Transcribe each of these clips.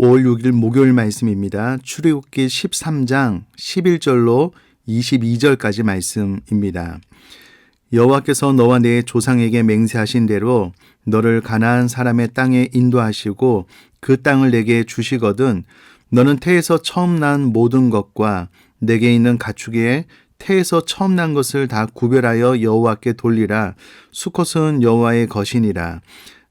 5월 6일 목요일 말씀입니다. 출애굽기 13장 11절로 22절까지 말씀입니다. 여호와께서 너와 네 조상에게 맹세하신 대로 너를 가나안 사람의 땅에 인도하시고 그 땅을 내게 주시거든 너는 태에서 처음 난 모든 것과 내게 있는 가축에 태에서 처음 난 것을 다 구별하여 여호와께 돌리라. 수컷은 여호와의 것이니라.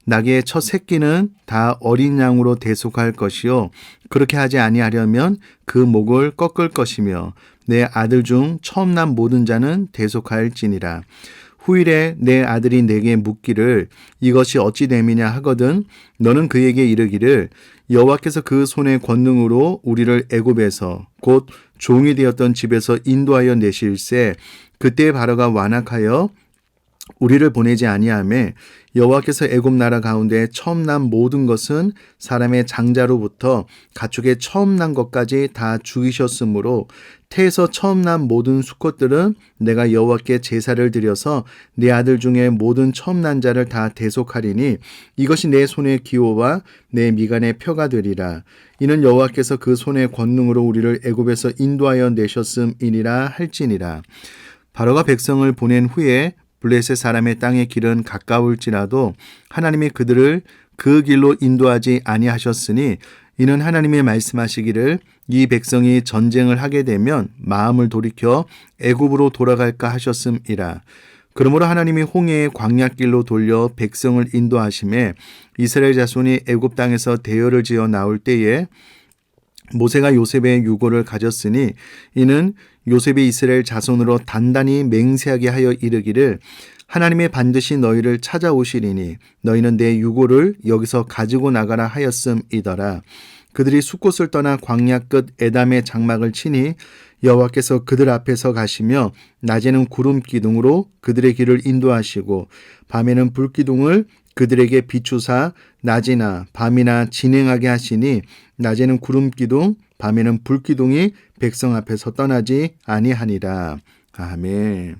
낙의 첫 새끼는 다 어린 양으로 대속할 것이요 그렇게 하지 아니하려면 그 목을 꺾을 것이며 내 아들 중 처음 난 모든 자는 대속할지니라. 후일에 내 아들이 내게 묻기를 이것이 어찌 됨이냐 하거든 너는 그에게 이르기를 여호와께서 그 손의 권능으로 우리를 애굽에서 곧 종이 되었던 집에서 인도하여 내실세 그때 바로가 완악하여 우리를 보내지 아니하매 여호와께서 애굽 나라 가운데 처음 난 모든 것은 사람의 장자로부터 가축의 처음 난 것까지 다 죽이셨으므로 태에서 처음 난 모든 수컷들은 내가 여호와께 제사를 드려서 내 아들 중에 모든 처음 난 자를 다 대속하리니 이것이 내 손의 기호와 내 미간의 표가 되리라. 이는 여호와께서 그 손의 권능으로 우리를 애굽에서 인도하여 내셨음이니라 할지니라. 바로가 백성을 보낸 후에 블레셋 사람의 땅의 길은 가까울지라도 하나님이 그들을 그 길로 인도하지 아니하셨으니 이는 하나님이 말씀하시기를 이 백성이 전쟁을 하게 되면 마음을 돌이켜 애굽으로 돌아갈까 하셨음이라. 그러므로 하나님이 홍해의 광야길로 돌려 백성을 인도하심에 이스라엘 자손이 애굽 땅에서 대열을 지어 나올 때에 모세가 요셉의 유고를 가졌으니 이는 요셉이 이스라엘 자손으로 단단히 맹세하게 하여 이르기를 하나님이 반드시 너희를 찾아오시리니 너희는 내 유고를 여기서 가지고 나가라 하였음이더라. 그들이 숫곳을 떠나 광야 끝 에담의 장막을 치니 여호와께서 그들 앞에서 가시며 낮에는 구름 기둥으로 그들의 길을 인도하시고 밤에는 불 기둥을 그들에게 비추사 낮이나 밤이나 진행하게 하시니 낮에는 구름 기둥 밤에는 불 기둥이 백성 앞에서 떠나지 아니하니라. 아멘.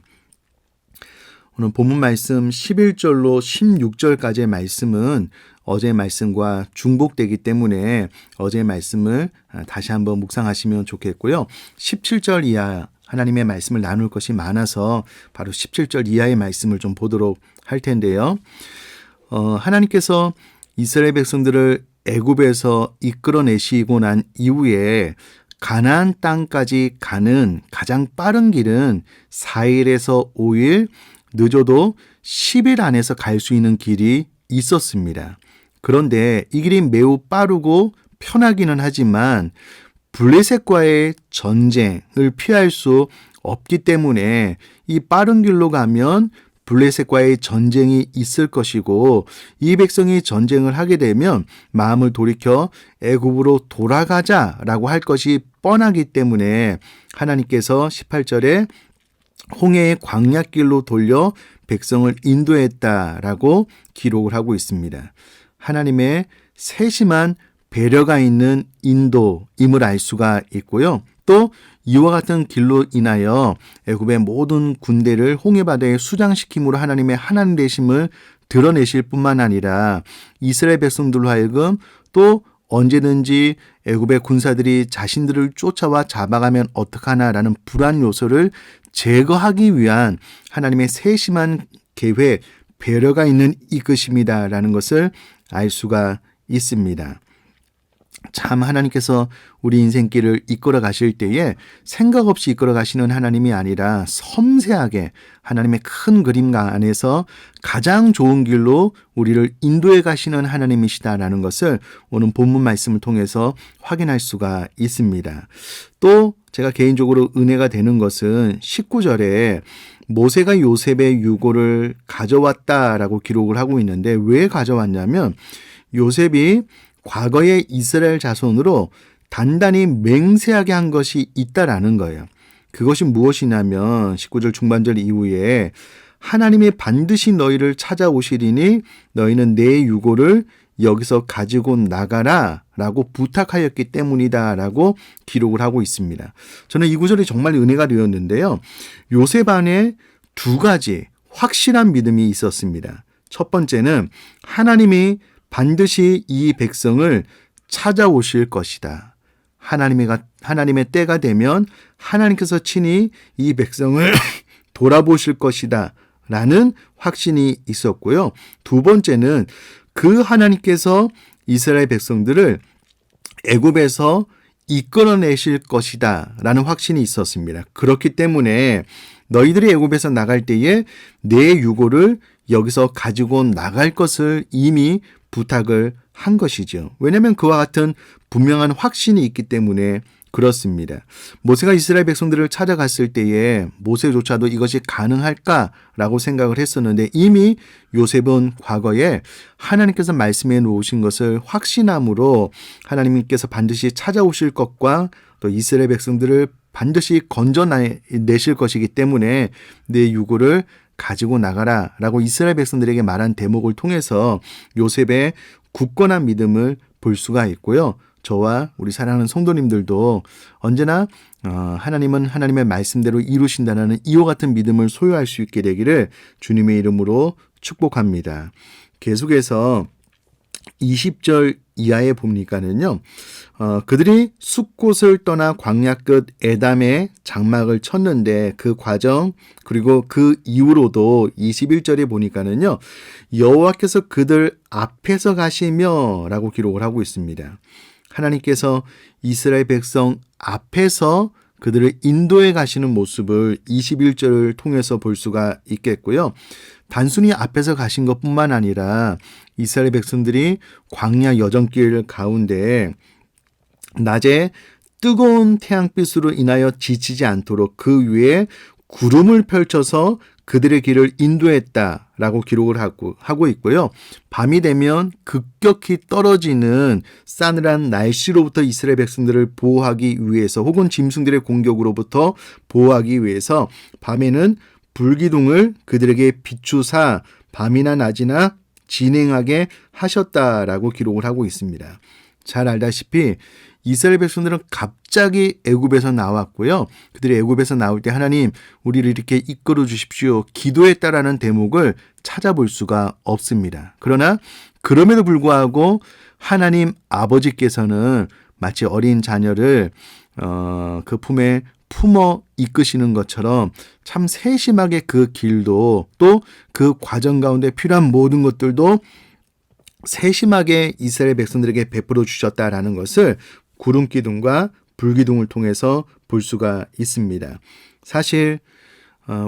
오늘 본문 말씀 11절로 16절까지의 말씀은 어제 말씀과 중복되기 때문에 어제 말씀을 다시 한번 묵상하시면 좋겠고요. 17절 이하 하나님의 말씀을 나눌 것이 많아서 바로 17절 이하의 말씀을 좀 보도록 할 텐데요. 하나님께서 이스라엘 백성들을 애굽에서 이끌어내시고 난 이후에 가나안 땅까지 가는 가장 빠른 길은 4일에서 5일, 늦어도 10일 안에서 갈 수 있는 길이 있었습니다. 그런데 이 길이 매우 빠르고 편하기는 하지만 블레셋과의 전쟁을 피할 수 없기 때문에 이 빠른 길로 가면 블레셋과의 전쟁이 있을 것이고 이 백성이 전쟁을 하게 되면 마음을 돌이켜 애굽으로 돌아가자라고 할 것이 뻔하기 때문에 하나님께서 18절에 홍해의 광야길로 돌려 백성을 인도했다라고 기록을 하고 있습니다. 하나님의 세심한 배려가 있는 인도임을 알 수가 있고요. 또 이와 같은 길로 인하여 애굽의 모든 군대를 홍해바다에 수장시킴으로 하나님의 하나님 되심을 드러내실 뿐만 아니라 이스라엘 백성들로 하여금 또 언제든지 애굽의 군사들이 자신들을 쫓아와 잡아가면 어떡하나라는 불안 요소를 제거하기 위한 하나님의 세심한 계획, 배려가 있는 이끄심이다라는 것을 알 수가 있습니다. 참 하나님께서 우리 인생길을 이끌어 가실 때에 생각 없이 이끌어 가시는 하나님이 아니라 섬세하게 하나님의 큰 그림 안에서 가장 좋은 길로 우리를 인도해 가시는 하나님이시다라는 것을 오늘 본문 말씀을 통해서 확인할 수가 있습니다. 또 제가 개인적으로 은혜가 되는 것은 19절에 모세가 요셉의 유고를 가져왔다라고 기록을 하고 있는데 왜 가져왔냐면 요셉이 과거의 이스라엘 자손으로 단단히 맹세하게 한 것이 있다라는 거예요. 그것이 무엇이냐면 19절 중반절 이후에 하나님이 반드시 너희를 찾아오시리니 너희는 내 유고를 여기서 가지고 나가라 라고 부탁하였기 때문이다 라고 기록을 하고 있습니다. 저는 이 구절이 정말 은혜가 되었는데요. 요셉 안에 두 가지 확실한 믿음이 있었습니다. 첫 번째는 하나님이 반드시 이 백성을 찾아오실 것이다. 하나님의 때가 되면 하나님께서 친히 이 백성을 돌아보실 것이다. 라는 확신이 있었고요. 두 번째는 그 하나님께서 이스라엘 백성들을 애굽에서 이끌어내실 것이다. 라는 확신이 있었습니다. 그렇기 때문에 너희들이 애굽에서 나갈 때에 내 유고를 여기서 가지고 나갈 것을 이미 부탁을 한 것이죠. 왜냐하면 그와 같은 분명한 확신이 있기 때문에 그렇습니다. 모세가 이스라엘 백성들을 찾아갔을 때에 모세조차도 이것이 가능할까라고 생각을 했었는데 이미 요셉은 과거에 하나님께서 말씀해 놓으신 것을 확신함으로 하나님께서 반드시 찾아오실 것과 또 이스라엘 백성들을 반드시 건져내실 것이기 때문에 내 유고를 가지고 나가라 라고 이스라엘 백성들에게 말한 대목을 통해서 요셉의 굳건한 믿음을 볼 수가 있고요. 저와 우리 사랑하는 성도님들도 언제나 하나님은 하나님의 말씀대로 이루신다는 이와 같은 믿음을 소유할 수 있게 되기를 주님의 이름으로 축복합니다. 계속해서 20절 이하에 보니까는요. 그들이 숲곳을 떠나 광야 끝 에담에 장막을 쳤는데 그 과정 그리고 그 이후로도 21절에 보니까는요. 여호와께서 그들 앞에서 가시며 라고 기록을 하고 있습니다. 하나님께서 이스라엘 백성 앞에서 그들을 인도해 가시는 모습을 21절을 통해서 볼 수가 있겠고요. 단순히 앞에서 가신 것뿐만 아니라 이스라엘 백성들이 광야 여정길 가운데 낮에 뜨거운 태양빛으로 인하여 지치지 않도록 그 위에 구름을 펼쳐서 그들의 길을 인도했다라고 기록을 하고 있고요. 밤이 되면 급격히 떨어지는 싸늘한 날씨로부터 이스라엘 백성들을 보호하기 위해서 혹은 짐승들의 공격으로부터 보호하기 위해서 밤에는 불기둥을 그들에게 비추사 밤이나 낮이나 진행하게 하셨다라고 기록을 하고 있습니다. 잘 알다시피 이스라엘 백성들은 갑자기 애굽에서 나왔고요. 그들이 애굽에서 나올 때 하나님 우리를 이렇게 이끌어 주십시오. 기도했다라는 대목을 찾아볼 수가 없습니다. 그러나 그럼에도 불구하고 하나님 아버지께서는 마치 어린 자녀를 그 품에 품어 이끄시는 것처럼 참 세심하게 그 길도 또 그 과정 가운데 필요한 모든 것들도 세심하게 이스라엘 백성들에게 베풀어 주셨다라는 것을 구름 기둥과 불 기둥을 통해서 볼 수가 있습니다. 사실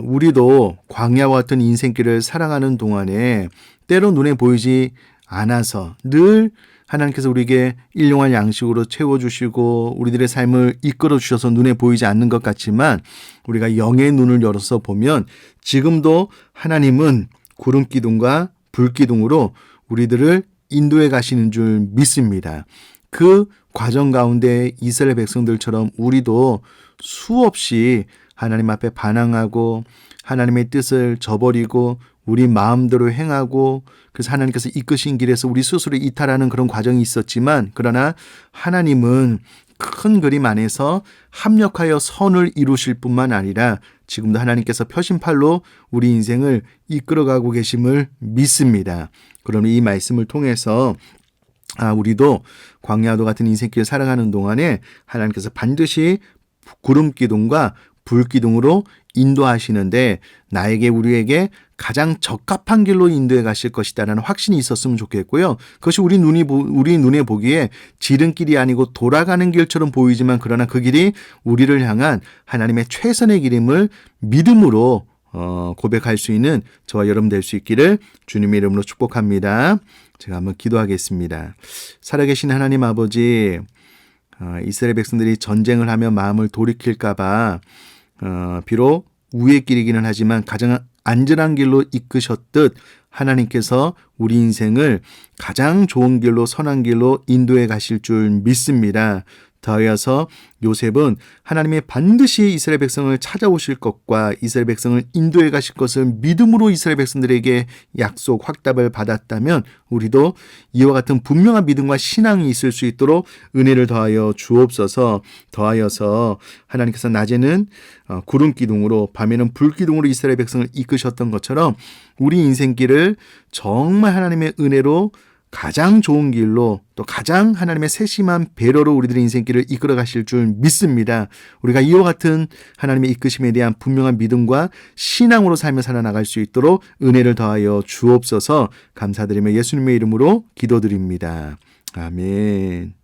우리도 광야와 같은 인생길을 살아가는 동안에 때로 눈에 보이지 않아서 늘 하나님께서 우리에게 일용할 양식으로 채워주시고 우리들의 삶을 이끌어 주셔서 눈에 보이지 않는 것 같지만 우리가 영의 눈을 열어서 보면 지금도 하나님은 구름 기둥과 불 기둥으로 우리들을 인도해 가시는 줄 믿습니다. 그 과정 가운데 이스라엘 백성들처럼 우리도 수없이 하나님 앞에 반항하고 하나님의 뜻을 저버리고 우리 마음대로 행하고 그래서 하나님께서 이끄신 길에서 우리 스스로 이탈하는 그런 과정이 있었지만 그러나 하나님은 큰 그림 안에서 합력하여 선을 이루실 뿐만 아니라 지금도 하나님께서 펴신팔로 우리 인생을 이끌어가고 계심을 믿습니다. 그러면 이 말씀을 통해서 우리도 광야도 같은 인생길을 살아가는 동안에 하나님께서 반드시 구름 기둥과 불 기둥으로 인도하시는데 나에게 우리에게 가장 적합한 길로 인도해 가실 것이다라는 확신이 있었으면 좋겠고요. 그것이 우리 눈에 보기에 지름길이 아니고 돌아가는 길처럼 보이지만 그러나 그 길이 우리를 향한 하나님의 최선의 길임을 믿음으로 고백할 수 있는 저와 여러분 될 수 있기를 주님의 이름으로 축복합니다. 제가 한번 기도하겠습니다. 살아계신 하나님 아버지, 이스라엘 백성들이 전쟁을 하며 마음을 돌이킬까 봐 비록 우의 길이기는 하지만 가장 안전한 길로 이끄셨듯 하나님께서 우리 인생을 가장 좋은 길로 선한 길로 인도해 가실 줄 믿습니다. 더하여서 요셉은 하나님의 반드시 이스라엘 백성을 찾아오실 것과 이스라엘 백성을 인도해 가실 것을 믿음으로 이스라엘 백성들에게 약속 확답을 받았다면 우리도 이와 같은 분명한 믿음과 신앙이 있을 수 있도록 은혜를 더하여 주옵소서. 더하여서 하나님께서 낮에는 구름 기둥으로 밤에는 불 기둥으로 이스라엘 백성을 이끄셨던 것처럼 우리 인생길을 정말 하나님의 은혜로 가장 좋은 길로 또 가장 하나님의 세심한 배려로 우리들의 인생길을 이끌어 가실 줄 믿습니다. 우리가 이와 같은 하나님의 이끄심에 대한 분명한 믿음과 신앙으로 살며 살아나갈 수 있도록 은혜를 더하여 주옵소서. 감사드리며 예수님의 이름으로 기도드립니다. 아멘.